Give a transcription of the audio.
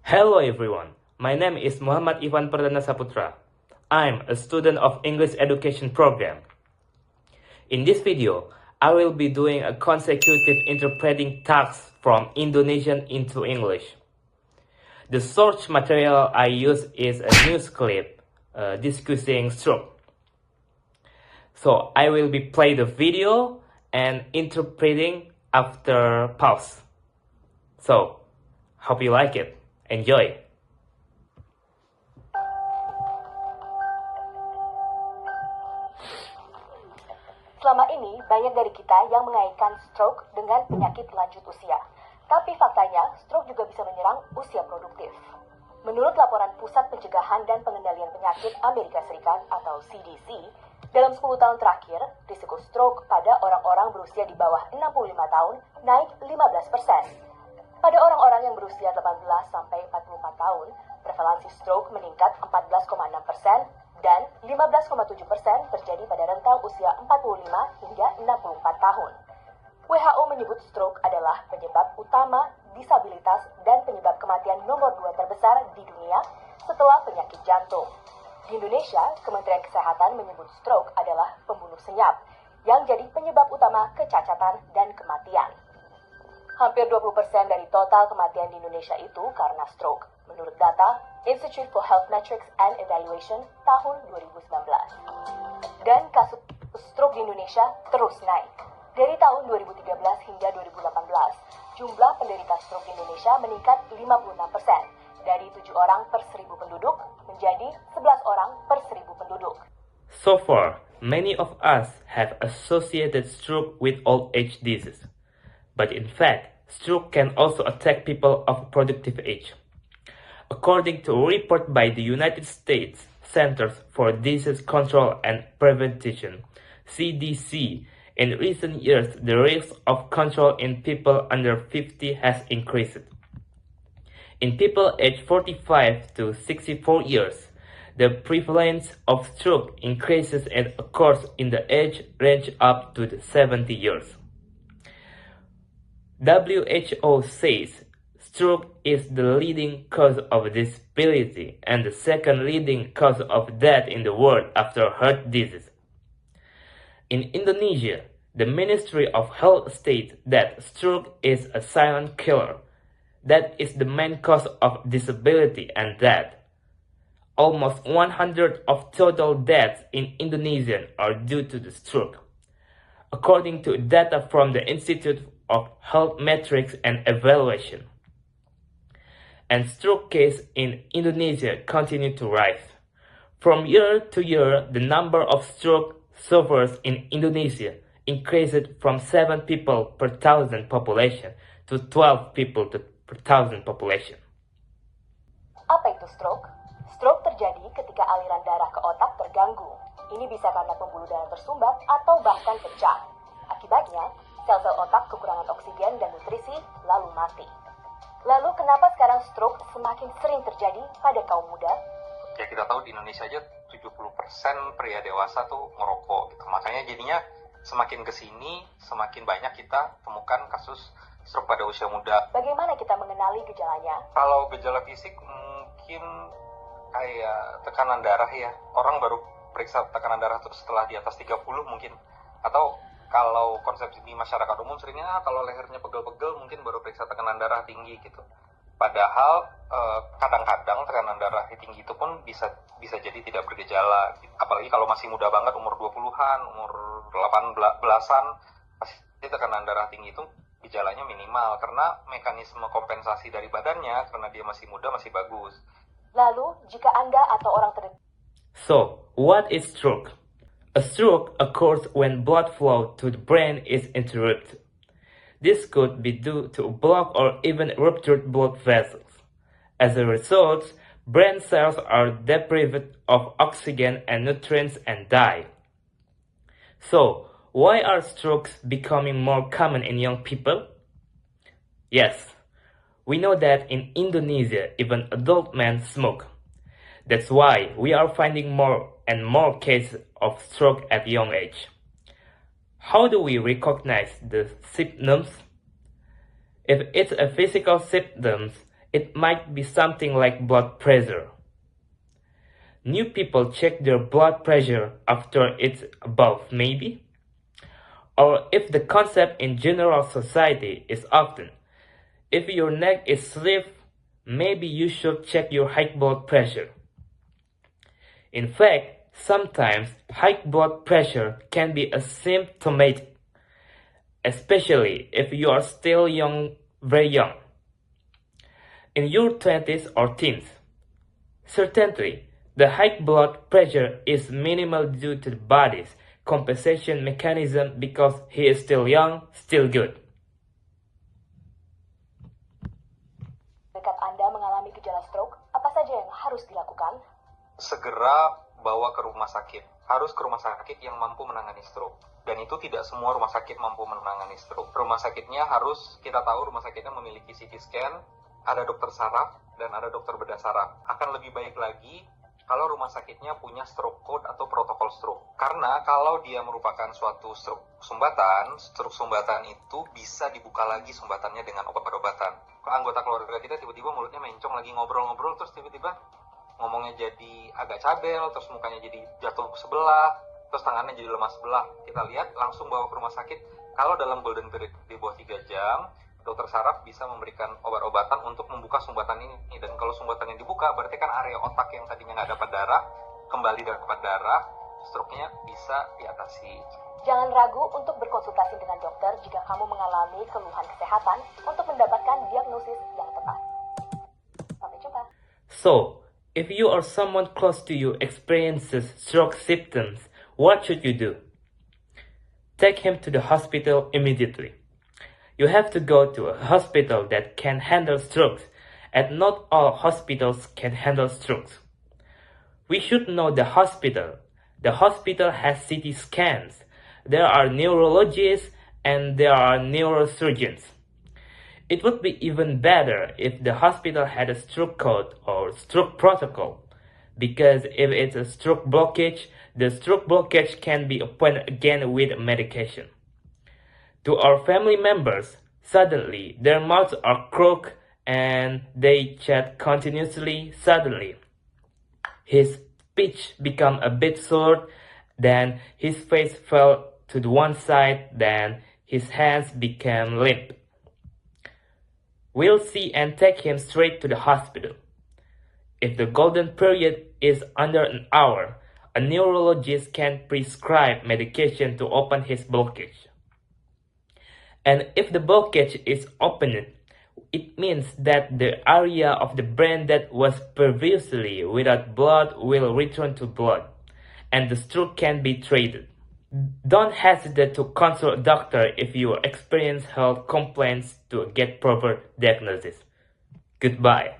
Hello everyone, my name is Muhammad Ivan Perdana Saputra. I'm a student of English Education Program. In this video, I will be doing a consecutive interpreting task from Indonesian into English. The source material I use is a news clip discussing stroke. So I will be play the video and interpreting after pause. So, hope you like it. Enjoy! Selama ini, banyak dari kita yang mengaitkan stroke dengan penyakit lanjut usia. Tapi faktanya, stroke juga bisa menyerang usia produktif. Menurut laporan Pusat Pencegahan dan Pengendalian Penyakit Amerika Serikat atau CDC, dalam 10 tahun terakhir, risiko stroke pada orang-orang berusia di bawah 65 tahun naik 15%. Pada orang-orang yang berusia 18 sampai 44 tahun, prevalensi stroke meningkat 14,6% dan 15,7% terjadi pada rentang usia 45 hingga 64 tahun. WHO menyebut stroke adalah penyebab utama disabilitas dan penyebab kematian nomor 2 terbesar di dunia setelah penyakit jantung. Di Indonesia, Kementerian Kesehatan menyebut stroke adalah pembunuh senyap yang jadi penyebab utama kecacatan dan kematian. Hampir 20% dari total kematian di Indonesia itu karena stroke, menurut data Institute for Health Metrics and Evaluation tahun 2019. Dan kasus stroke di Indonesia terus naik. Dari tahun 2013 hingga 2018, jumlah penderita stroke di Indonesia meningkat 56%, dari 7 orang per 1.000 penduduk menjadi 11 orang per 1.000 penduduk. So far, many of us have associated stroke with old age disease. But in fact, stroke can also attack people of productive age. According to a report by the United States Centers for Disease Control and Prevention, CDC, in recent years, the risk of control in people under 50 has increased. In people aged 45 to 64 years, the prevalence of stroke increases and occurs in the age range up to 70 years. WHO says stroke is the leading cause of disability and the second leading cause of death in the world after heart disease. In Indonesia, the Ministry of Health states that stroke is a silent killer. That is the main cause of disability and death. Almost 100 of total deaths in Indonesia are due to the stroke, according to data from the Institute of Health Metrics and Evaluation. And stroke cases in Indonesia continue to rise. From year to year, the number of stroke sufferers in Indonesia increased from 7 people per 1,000 population to 12 people per 1,000 population. Apa itu stroke? Stroke terjadi ketika aliran darah ke otak terganggu. Ini bisa karena pembuluh darah tersumbat atau bahkan pecah. Akibatnya, sel-sel otak kekurangan oksigen dan nutrisi lalu mati. Lalu kenapa sekarang stroke semakin sering terjadi pada kaum muda? Ya kita tahu di Indonesia aja 70% pria dewasa tuh merokok gitu. Makanya jadinya semakin kesini semakin banyak kita temukan kasus stroke pada usia muda. Bagaimana kita mengenali gejalanya? Kalau gejala fisik mungkin kayak tekanan darah ya. Orang baru periksa tekanan darah tuh setelah di atas 30 mungkin. Atau kalau konsepsi di masyarakat umum seringnya kalau lehernya pegel-pegel mungkin baru periksa tekanan darah tinggi gitu. Padahal kadang-kadang tekanan darah tinggi itu pun bisa jadi tidak bergejala. Apalagi kalau masih muda banget umur 20-an, umur 18-an, pasti tekanan darah tinggi itu gejalanya minimal karena mekanisme kompensasi dari badannya karena dia masih muda masih bagus. Lalu, jika Anda atau orang terdekat So, what is stroke? A stroke occurs when blood flow to the brain is interrupted. This could be due to a blocked or even ruptured blood vessels. As a result, brain cells are deprived of oxygen and nutrients and die. So, why are strokes becoming more common in young people? Yes, we know that in Indonesia, even adult men smoke. That's why we are finding more and more cases of stroke at young age. How do we recognize the symptoms? If it's a physical symptoms, It might be something like blood pressure. New people check their blood pressure after it's above, maybe? Or if the concept in general society is often, if your neck is stiff, maybe you should check your high blood pressure. In fact, sometimes high blood pressure can be asymptomatic, especially if you are still young, very young, in your 20s or teens. Certainly, the high blood pressure is minimal due to the body's compensation mechanism because he is still young, still good. Dekat Anda mengalami gejala stroke, apa saja yang harus dilakukan? Segera bawa ke rumah sakit. Harus ke rumah sakit yang mampu menangani stroke. Dan itu tidak semua rumah sakit mampu menangani stroke. Rumah sakitnya harus, kita tahu rumah sakitnya memiliki CT scan, ada dokter saraf, dan ada dokter bedah saraf. Akan lebih baik lagi kalau rumah sakitnya punya stroke code atau protokol stroke. Karena kalau dia merupakan suatu stroke sumbatan itu bisa dibuka lagi sumbatannya dengan obat-obatan. Kalau anggota keluarga kita tiba-tiba mulutnya mencong lagi ngobrol-ngobrol, terus tiba-tiba ngomongnya jadi agak cabel, terus mukanya jadi jatuh ke sebelah, terus tangannya jadi lemas sebelah. Kita lihat, langsung bawa ke rumah sakit. Kalau dalam golden period di bawah 3 jam, dokter saraf bisa memberikan obat-obatan untuk membuka sumbatan ini. Dan kalau sumbatan yang dibuka, berarti kan area otak yang tadinya nggak dapat darah, kembali dapat darah, stroke-nya bisa diatasi. Jangan ragu untuk berkonsultasi dengan dokter jika kamu mengalami keluhan kesehatan untuk mendapatkan diagnosis yang tepat. Sampai jumpa. So, if you or someone close to you experiences stroke symptoms, what should you do? Take him to the hospital immediately. You have to go to a hospital that can handle strokes, and not all hospitals can handle strokes. We should know the hospital. The hospital has CT scans. There are neurologists and there are neurosurgeons. It would be even better if the hospital had a stroke code or stroke protocol, because if it's a stroke blockage, the stroke blockage can be opened again with medication. To our family members, suddenly their mouths are crooked and they chat continuously. Suddenly, his speech became a bit slurred, then his face fell to the one side, then his hands became limp. We'll see and take him straight to the hospital. If the golden period is under an hour, a neurologist can prescribe medication to open his blockage. And if the blockage is opened, it means that the area of the brain that was previously without blood will return to blood, and the stroke can be treated. Don't hesitate to consult a doctor if you experience health complaints to get proper diagnosis. Goodbye.